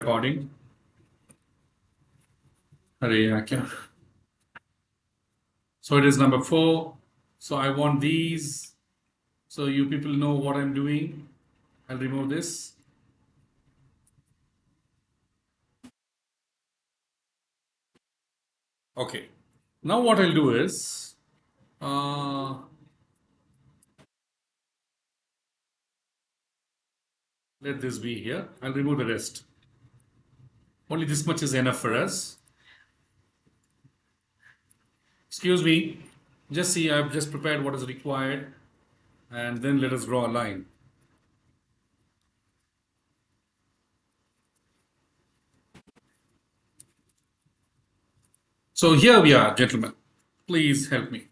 Recording. अरे यार क्या? So it is number 4. So I want these. So you people know what I'm doing. I'll remove this. Okay. Now what I'll do is, let this be here. I'll remove the rest. Only this much is enough for us. Excuse me. Just see, I've just prepared what is required. And then let us draw a line. So here we are, gentlemen. Please help me.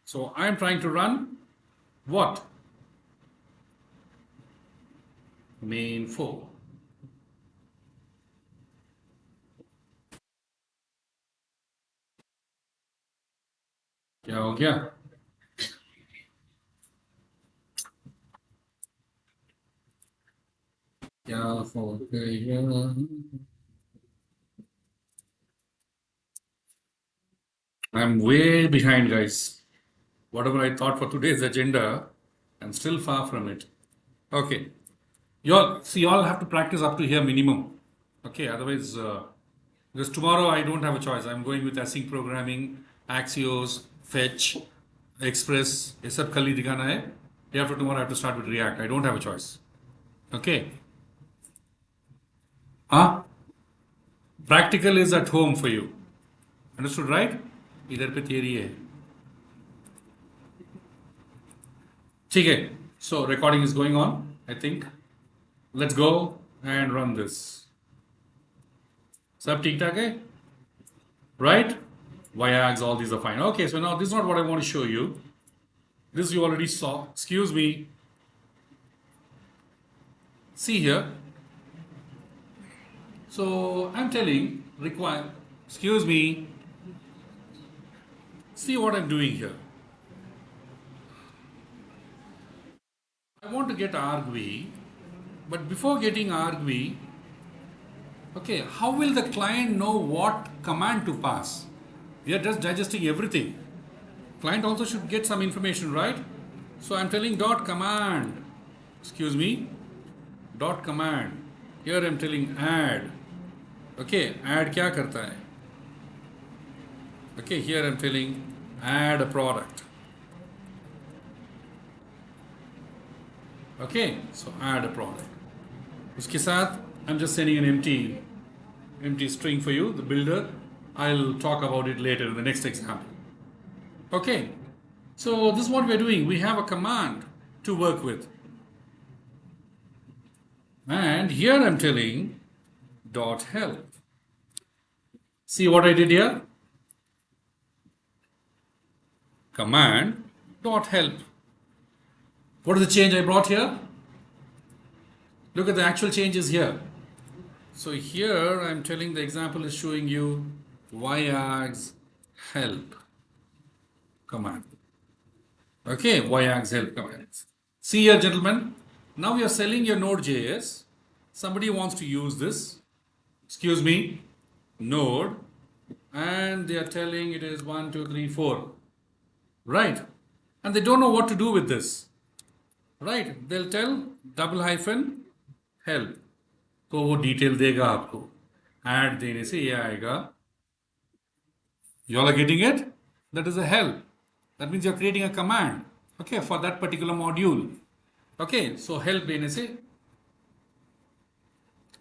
So I'm trying to run what? Main 4. क्या हो गया? क्या हो गया? I'm way behind, guys. Whatever I thought for today's agenda, I'm still far from it. Okay. You all have to practice up to here minimum. Okay, otherwise, because tomorrow I don't have a choice. I'm going with async programming, Axios, Fetch, Express. ये सब कल ही दिखाना है. Day after tomorrow I have to start with React. I don't have a choice. Okay. Huh? Practical is at home for you. Understood, right? इधर पे theory है. ठीक है. So recording is going on, I think. Let's go and run this. सब ठीक ठाक है? Right? YAGs, all these are fine. Okay, so now this is not what I want to show you. This you already saw. Excuse me. See here. So I'm telling require. Excuse me. See what I'm doing here. I want to get argv, but before getting argv, okay, how will the client know what command to pass? We are just digesting everything. Client also should get some information, right? So I'm telling dot command. Excuse me. Dot command. Here I'm telling add. Okay, add क्या करता है? Okay, here I'm telling add a product. Okay, so add a product. उसके साथ I'm just sending an empty string for you, the builder. I'll talk about it later in the next example. Okay, so this is what we're doing. We have a command to work with. And here I'm telling dot help. See what I did here? Command dot help. What is the change I brought here? Look at the actual changes here. So here I'm telling the example is showing you YAGs help command. Okay, YAGs help command. See here, gentlemen. Now you're selling your Node.js. Somebody wants to use this. Excuse me, Node, and they are telling it is 1, 2, 3, 4. Right? And they don't know what to do with this. Right? They'll tell double hyphen help. तो वो detail देगा आपको. Add देने से ये आएगा. You all are getting it? That is a help. That means you're creating a command. Okay, for that particular module. Okay, so help देने से.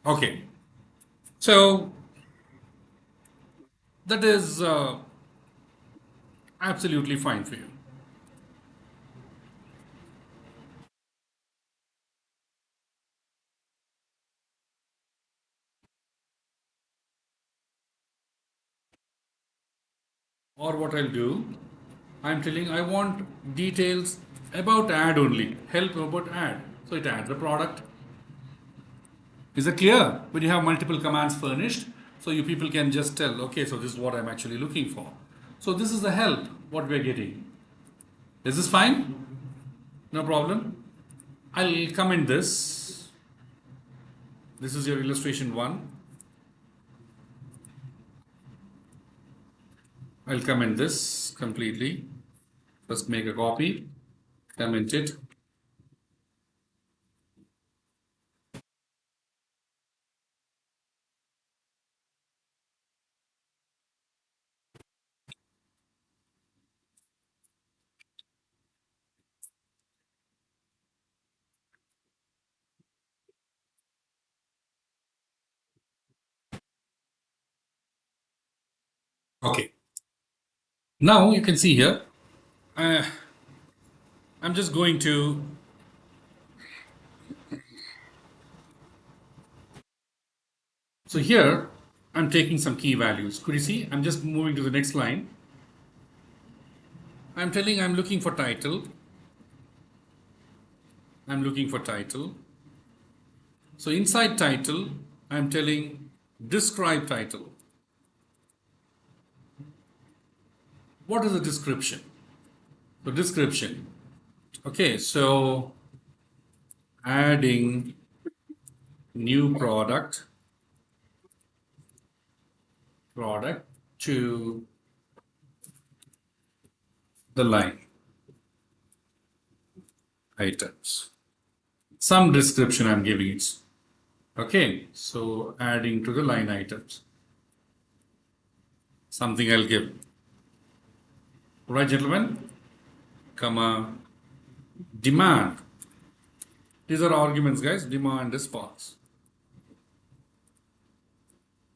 Okay. So that is absolutely fine for you. Or what I'll do, I'm telling I want details about add only. Help about add. So it adds the product. Is it clear? When you have multiple commands furnished, so you people can just tell, okay, so this is what I'm actually looking for. So this is the help, what we're getting. Is this fine? No problem. I'll comment this. This is your illustration 1. I'll comment this completely. First make a copy, comment it. Okay. Now you can see here, uh, I'm just going to so here I'm taking some key values. Could you see? I'm just moving to the next line. I'm telling I'm looking for title. I'm looking for title. So inside title, I'm telling describe title. What is the description? The description. Okay, so adding new product to the line items. Some description I'm giving it. Okay, so adding to the line items. Something I'll give. Right, gentlemen? Comma, demand. These are arguments, guys. Demand, response.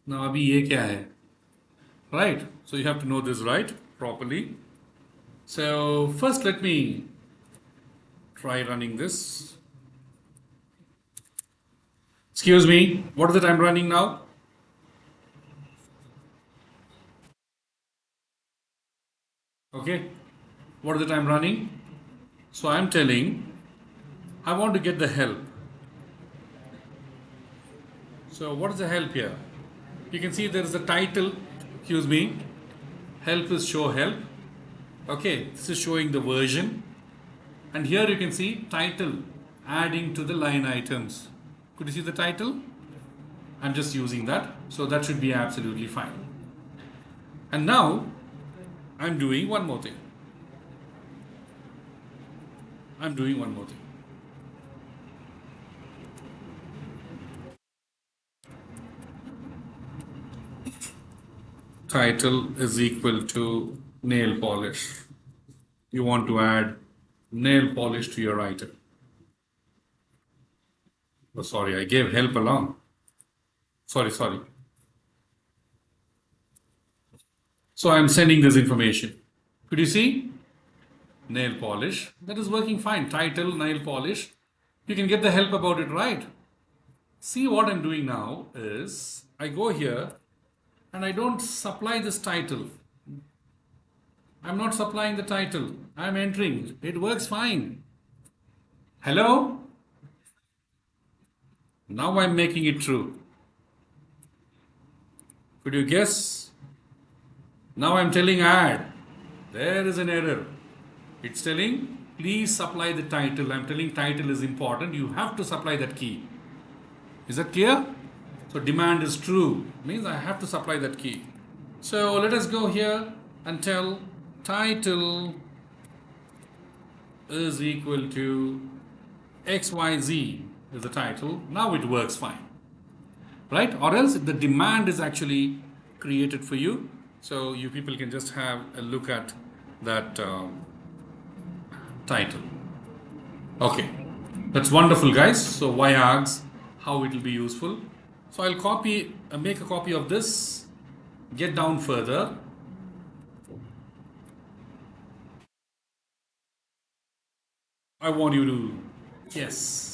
Now, अभी ये क्या है? Right? So you have to know this right properly. So first, let me try running this. Excuse me. What is it I'm running now? Okay. What is it I'm running? So I'm telling I want to get the help. So what is the help here? You can see there is a title. Excuse me. Help is show help. Okay, this is showing the version. And here you can see title adding to the line items. Could you see the title? I'm just using that. So that should be absolutely fine. And now I'm doing one more thing. Title is equal to nail polish. You want to add nail polish to your item. Oh, sorry, I gave help along. Sorry. So I'm sending this information. Could you see? Nail polish. That is working fine. Title, nail polish. You can get the help about it, right? See, what I'm doing now is I go here and I don't supply this title. I'm not supplying the title. I'm entering. It works fine. Hello? Now I'm making it true. Could you guess? Now I'm telling add. There is an error. It's telling please supply the title. I'm telling title is important. You have to supply that key. Is that clear? So demand is true. Means I have to supply that key. So let us go here and tell title is equal to XYZ is the title. Now it works fine. Right? Or else the demand is actually created for you. So you people can just have a look at that title. Okay. That's wonderful, guys. So YARGS, how it will be useful. So I'll make a copy of this, get down further. I want you to, yes.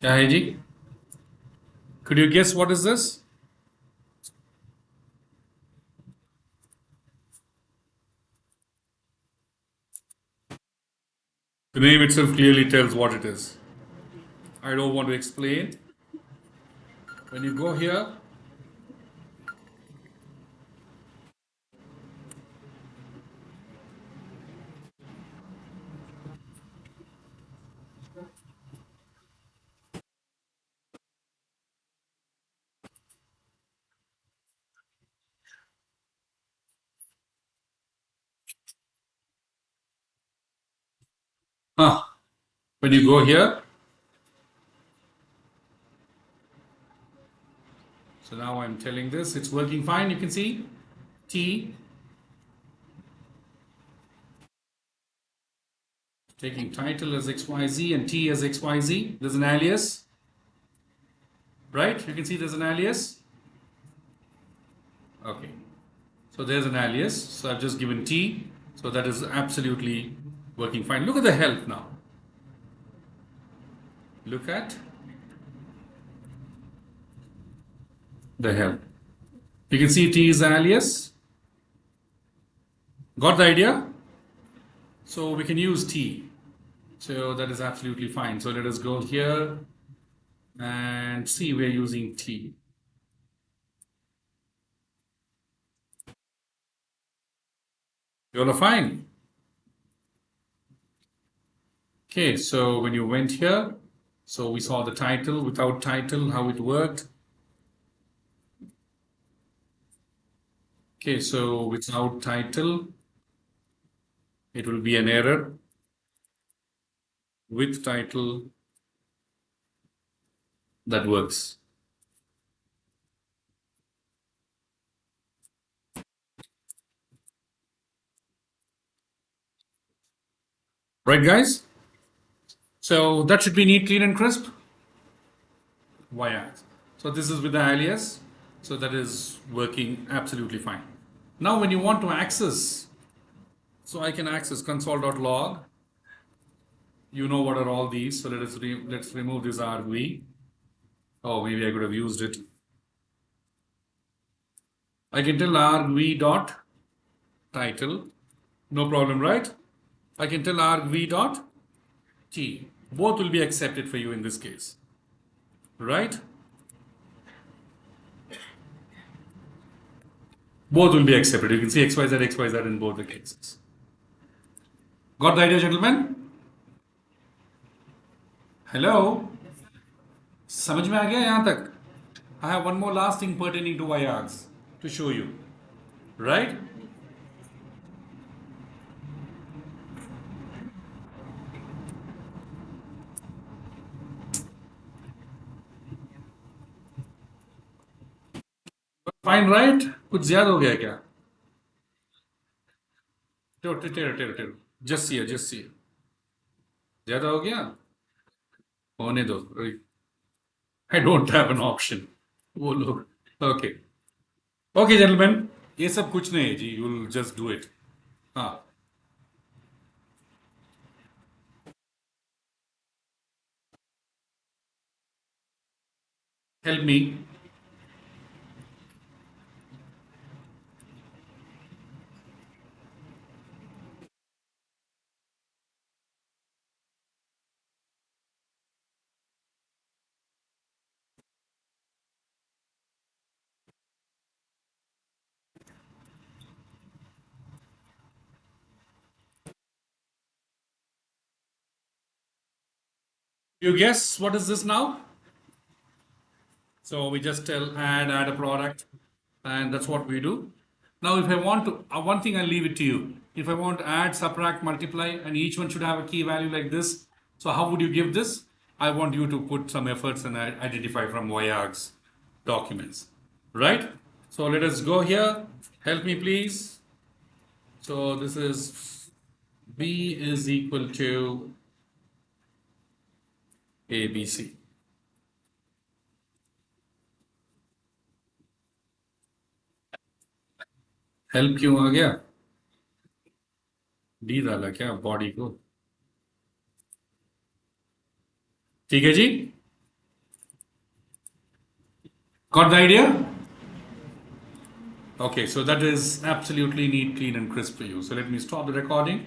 क्या है जी? Could you guess what is this? The name itself clearly tells what it is. I don't want to explain. When you go here, When you go here, so now I'm telling this, it's working fine. You can see T, taking title as XYZ and T as XYZ. There's an alias, right? You can see there's an alias. Okay. So there's an alias. So I've just given T. So that is absolutely working fine. Look at the help now. Look at the help. You can see T is the alias. Got the idea? So we can use T. So that is absolutely fine. So let us go here and see we're using T. You all are fine. Okay, so when you went here, so we saw the title, without title, how it worked. Okay, so without title, it will be an error. With title, that works. Right, guys? So that should be neat, clean, and crisp. YAX. So this is with the alias. So that is working absolutely fine. Now when you want to access, so I can access console.log. You know what are all these. So let's remove this argv. Oh, maybe I could have used it. I can tell argv dot title. No problem, right? I can tell argv dot t. Both will be accepted for you in this case. Right? Both will be accepted. You can see XYZ, XYZ in both the cases. Got the idea, gentlemen? Hello? समझ में आ गया यहाँ तक? I have one more last thing pertaining to YARGs to show you. Right? Fine, right? कुछ ज़्यादा हो गया क्या? टेरो just see ज़्यादा हो गया? होने दो. I don't have an option. वो लोग. Okay. Okay, gentlemen. ये सब कुछ नहीं है जी. You'll just do it. हाँ. Help me. You guess what is this now? So we just tell add a product, and that's what we do. Now, if I want to, one thing I'll leave it to you. If I want to add, subtract, multiply, and each one should have a key value like this. So how would you give this? I want you to put some efforts and identify from YARGs documents, right? So let us go here. Help me, please. So this is B is equal to ABC. Help क्यों आ गया? D डाला क्या body को? ठीक है जी? Got the idea? Okay, so that is absolutely neat, clean, and crisp for you. So let me stop the recording.